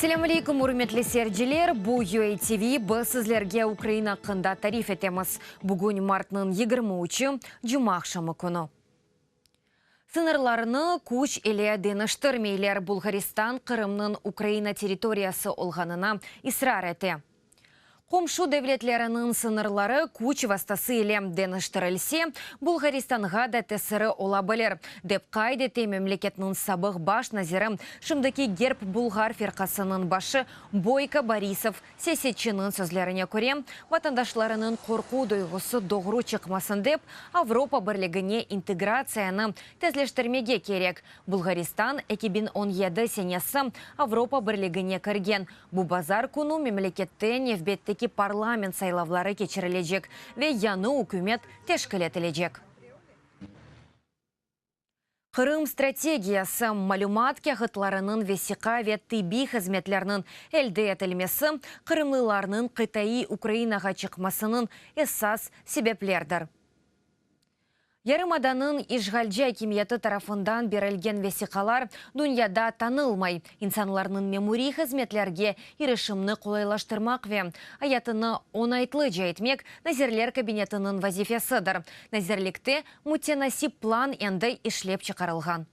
Assalamu alaikum, урметлі серджилер. Бу UATV біз сізлерге Украина қында тариф етеміз. Бүгін мартның 23-і Жума ақшамы күні. Сынырларыны күш еле деніштірмейлер. Бұлғаристан Қырымның Украина территориясы олғанына исрар еті. Комшу девлетлерінің сынырлары күч вастасы елем деніштірілсе, Бұлғаристанға да тәсірі ола білер. Деп қайдеті мемлекетінің сабық баш назирым шымдыки герб Бұлғар ферқасының башы Бойко Борисов сесетчінің сөзлеріне көрем, ватандашларының қорқу дойғысы доғру чықмасын деп, Авропа бірлігіне интеграцияны тезлештірмеге керек. Бұлғаристан 2017 сенесі Авропа бірлігіне кірген. Бұ базар күні мемлекетті нефбеттікі парламент сайлавлары кечірілежек ве яны үкімет тешкілетілежек. Қырым стратегиясы малюмат кәғытларының весіқа ве тиби хізметлерінің әлді етілмесі қырымлыларының Қытайы Украинаға чықмасының эсас себеплердір. Ярымаданын ишгалжа кимияты тарафындан берілген весиқалар дүнияда танылмай. Инсанларының мемури хізметлерге ирешімні қолайлаштырмақ ве аятыны онайтлы жайтмек назерлер кабинетінің вазифесыдыр. Назерлікте мутенасип план енді ишлеп чықарылған.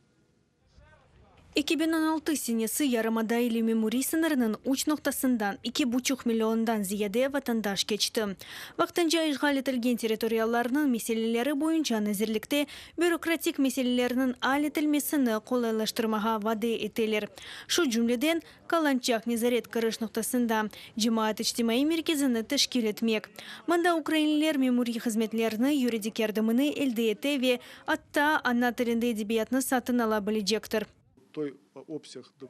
2016 сенесі Ярымада или мемури сынырының уч ноқтасындан 2,5 миллиондан зияде ватандаш кечті. Вақтанжа işgal етілген территорияларының меселелері бойынша назерлікте бюрократик меселелерінің алетілмесіні қолайлаштырмаға вады етелер. Шу жүмледен Каланчак незарет кырыш ноқтасында жемаат іштимай меркезіні тәшкил етмек. Манда украинлер мемури хізметлеріні юридик ярдымыны әлді етеве атта ана тілінде эдебиятны сатын ала білежектір.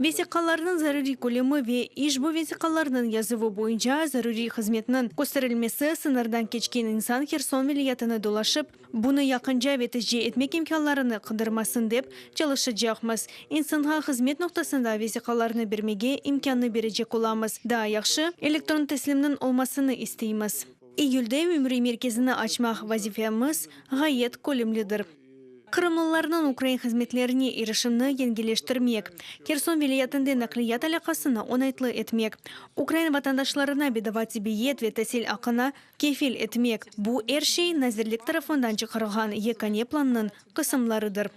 Весиқаларының зарури көлемі ве ишбу весиқаларының язывы бойынша зарури қызметінің көстерілмесі сынырдан кечкен инсан Херсон вилиятыны долашып, бұны яқынжа ветіже етмек имканларыны қыдырмасын деп çalışы жақмыз. Инсанға қызмет ноқтасында весиқаларыны бермеге имканны бережек оламыз. Да яқшы электрон тәслімнің олмасыны істейміз. Июльде мемури мерkezini açmaq вазифеміз ғайет көлемлідір. Қырымлыларының Украин хізметлеріне ерішімні енгелештірмек. Херсон вилиятында нақлият алақасыны онайтлы етмек. Украин ватандашларына бедават себиет ве тәсел ақына кефил етмек. Бұ әршей назерлік тарафындан чықырған екане планның қысымларыдыр.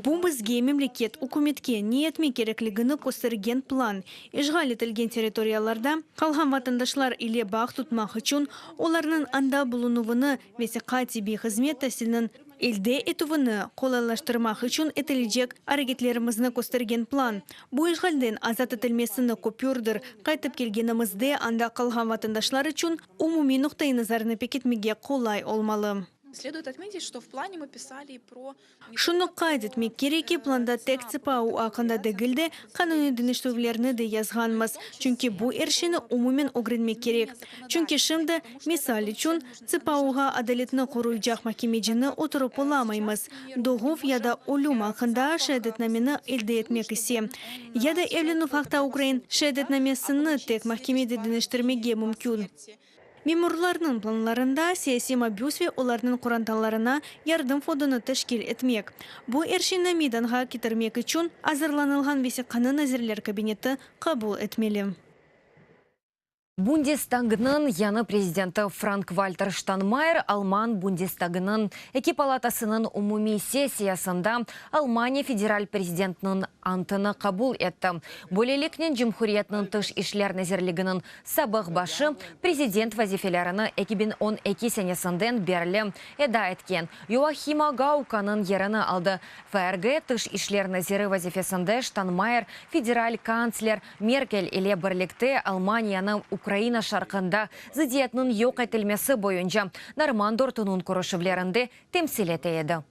Бұ бізге мемлекет үкіметке не етмек кереклігіні көстерген план. Işgal етілген территорияларда қалған ватандашлар иле бақ тұтмақ үшін оларының анда бұлынуыны весіқа тебе қызмет тәсілінің Элде етуіні қолайлаштырмақ үшін етілежек әрекетлерімізні көстерген план. Бұл işгалден азат етілмесіні көпюрдір. Қайтып келгенімізде анда қалған ватандашлар үшін умуми нұқтай назарыны пекетмеге қолай олмалы. Следует отметить, что в плане мы писали про... Шуны қайдетмек кереке планда тек цепау ақында дегілді қануны дініштөвлеріні де язғанмыз. Чүнке бұл әршені умумен огренмек керек. Чүнке шымды мисали чүн цепауға адалетіні қоруйжақ макемеджіні отырып оламаймыз. Доғув яда олюм ақында шәдетнамені елді етмек ісе. Яда евлену факта Украин шәдетнамесіні тек макемеде дініштірмеге мүмкін. Мемурларының планларында саяси мабюсве оларының құранталарына ярдым фондыны тәшкил етмек. Бұл әршені мейданға кетірмек үшін азырланылған весиқаны назерлер кабинеті қабыл етмелі. Бундестагның яны президенті Франк-Вальтер Штайнмайер Алман Бундестагының эки палатасының умуми сессиясында Алмания федераль президентінің антыны қабул етті. Бөлелекнен Жумхуриятның тыш ишлер назерлігінің сабық башы президент вазифелеріні 2012 сенесінден берлі еда еткен. Йоахима Гауканың еріні алды. ФРГ тыш ишлер назері вазифесінде Штайнмайер федераль канцлер Меркель иле бірлікте Алманияны Украина шарқында зидиетінің йоқ етілмесі бойынша Норман Дортының көрішівлерінде темсил етеді.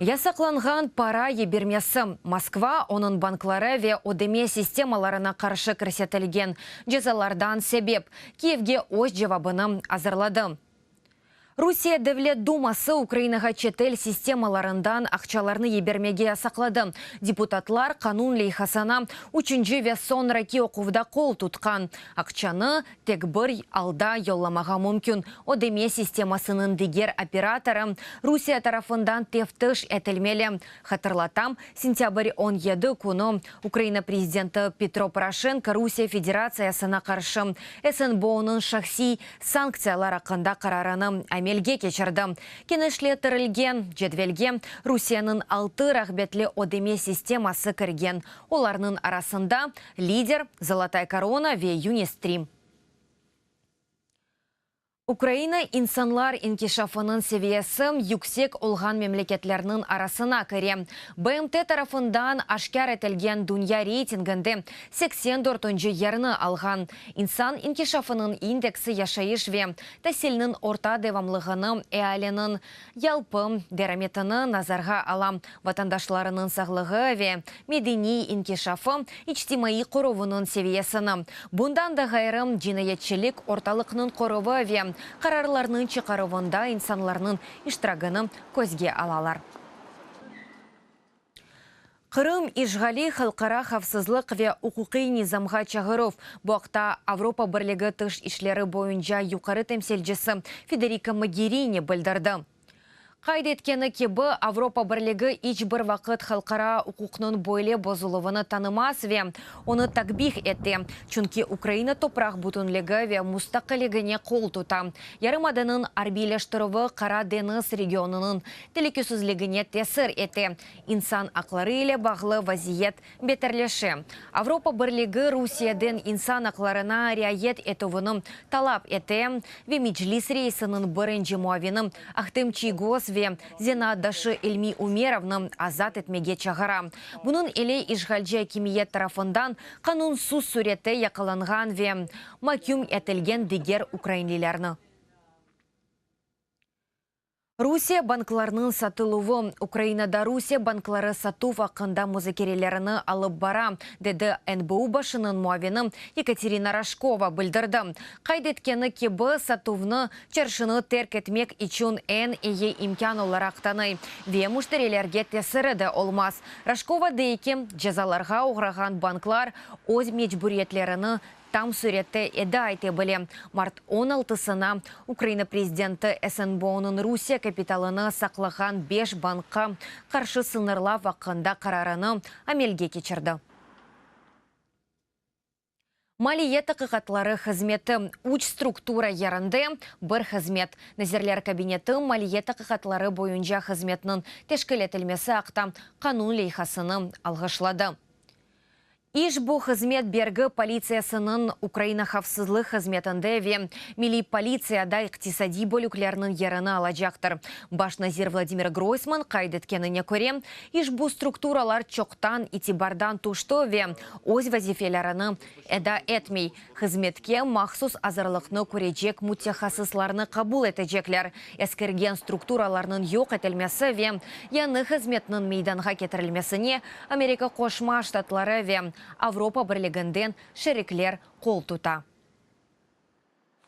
Ясақланған пара ебермесі. Москва оның банклары ве одеме системаларына қаршы кірсетілген жазалардан себеп Киевге өз жауабыны азырлады. Русия Devlet Думасы Украинаға четел системаларындан ақчаларны ебермеге сақлады. Депутатлар канун лейхасана 3-ші весон раки оқувда қол тұтқан. Ақчаны тек бір алда йолламаға мүмкін. Одеме системасының дегер операторы Русия тарафындан тефтіш әтілмелі. Хатырлатам, сентябрь 17 күні Украина президенті Петро Порошенко Русия Федерациясына қаршы СНБО-ның шахси санкциялар ақында қарараны әмелге кешірді. Кенешлетірілген жедвелге Русияның 6 рахбетлі одеме системасы кірген. Оларның арасында лидер Золотая корона ве Юнистрим. Украина инсанлар инкишафының севиясы yüksek олған мемлекетлерінің арасына кіре. БМТ тарафындан ашкар етілген дүния рейтингінде 84-ші ерні алған. Инсан инкишафының индексі яшайыш ве тәсілінің орта девамлығының әәленің ялпы дераметіні назарға алам. Ватандашларының сағлығы ве медени инкишафы ичтимаи қоровының севиясыны. Бұндан да ғайрым жинайетчілік орталықның қоровы ве қарарларының чықарывында инсанларының иштирагыны көзге алалар. Қырым ишғали халқара хавсызлық ве укуқи низамға чағыров. Бұақта Авропа бірлігі тыш ішлері бойынша юқары темселжісі Федерика Могерини білдірді. Қайд еткені кебі Авропа бірлігі ич бір вақыт халқара ұқуқның бойле бозылуыны танымас ве оны такбих етті. Чүнки Украина топрақ бұтынлігі ве мұстақылігіне қол тұта. Ярымаданың арбилештірігі Қара Деңіз регионының телекөсізлігіне тесір етті. Инсан ақлары ile бағлы вазиет бетерлеші. Авропа бірлігі Русияден инсан ақларына риает етуыны талап етті. Ве Меджлис рейсінің бірінші муавінің Ахтым Чигос Зена Дашы Эльми Умеровны азат етмеге чағара. Бұның еле ишғалжы кемиет тарафындан қанун сус суреті яқыланған ве макюм етілген дегер украинлілерні. Русия банкларының сатылуы. Украинада Русия банклары сату вақында музыкерелеріні алып бара, деді НБУ башының муавені Екатерина Рашкова білдірді. Қайдеткені кебі сатуыны чаршыны терк етмек ичун эн ие имкан оларақтаны. Ве муштарелерге тесіріді олмаз. Рашкова дейкі жазаларға оғраған банклар өз мечбүретлеріні там суретті еді айты білі. Март 16-сына Украина президенті СНБО-ның Русия капиталыны сақлаған 5 банкқа қаршы сынырла вақында қарарыны амелге кечірді. Малие тақиқатлары хызметі уч структура ярынды бір хызмет. Назерлер кабинеті малие тақиқатлары бойынша хызметінің тешкілетілмесі ақта қанун лейхасыны алғышлады. Иш бұ хызмет бергі полициясының Украина хавсызлы хызметінде ве мили полицияда иқтисади бөліклерінің еріні алажақтыр. Баш назир Владимир Гройсман қайдеткеніне көре, иш бұ структуралар чоқтан итибардан тұшты ве өз вазифелеріні әда етмей. Хызметке мақсус азырлықны көрежек мутехасысларны қабул етежеклер. Әскерген структураларының йоқ етілмесі ве яны хызметінің мейданға кетірілмесіне Америка Қошма Штатлары ве Авропа бірлігінден шереклер қол тұта.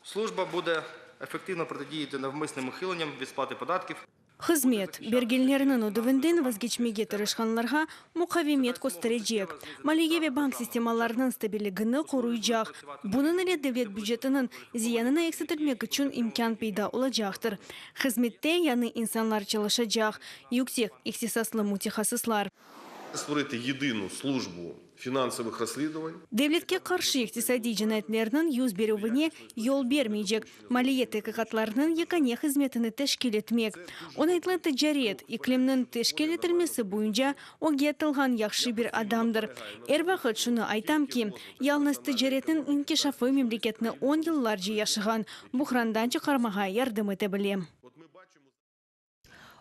Служба буде ефективно протидіяти навмисним ухиленням від сплати податків. Хызмет бергелерінің удывынден вазгечмеге тырышқанларға мұқавимет көстірежек. Малиеве банк системаларының стабилігіні қоруйжақ. Бұның әлі девлет бюджетінің зиянына эксетілмек үшін имкан пейда олажақтыр. Хызметте яны инсанлар çalışacak, yüksek ixtisaslı мутехасыслар. Створити єдину службу фінансових розслідувань. Devletке қаршы иқтисади жинайтлерінің юз беруіне yol бермейжек. Малие тақиқатларының екане хызметіні тәшкел етмек. Онайтлы тіджарет, иклемнің тәшкел етілмесі бойынша оге тылған яқшы бір адамдыр. Әр вақыт шуны айтам ки, ялныз тіджаретінің инкишафы мемлекетіні 10 yıllar жияшыған бұхрандан чықармаға ярдым еті білем.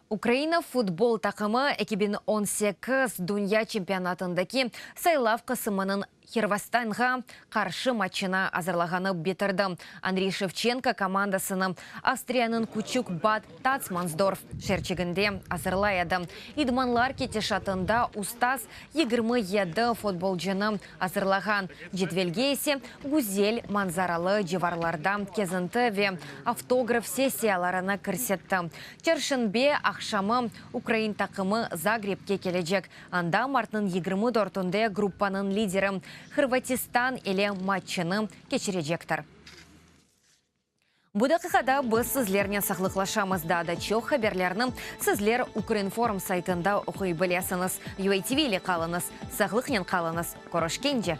Украина футбол тақымы 2018 дүния чемпионатындаки сайлав қысымының Хирвастанға қаршы матчына азырлағаны бетерді. Андрей Шевченко командасының Австрияның күчік Бад Тацмансдорф шерчігінде азырлаяды. Идманлар кетешатында устаз 27 футболжыны азырлаған. Жетвелге есе гүзел манзаралы жеварлардан кезінті ве автограф сессияларына кірсетті. Чершінбе ақшамы Украин тақымы Загребке кележек. Анда мартның 24-інде группаның лидері Хырватистан еле матчыны кечірежектір. Бұда қиқада біз сізлермен сақлықлашамызда да чоқ хаберлерінің сізлер Укринформ сайтында оқи білесіңіз. UATV-лі қалыңыз, сақлықнен қалыңыз. Корошкенде.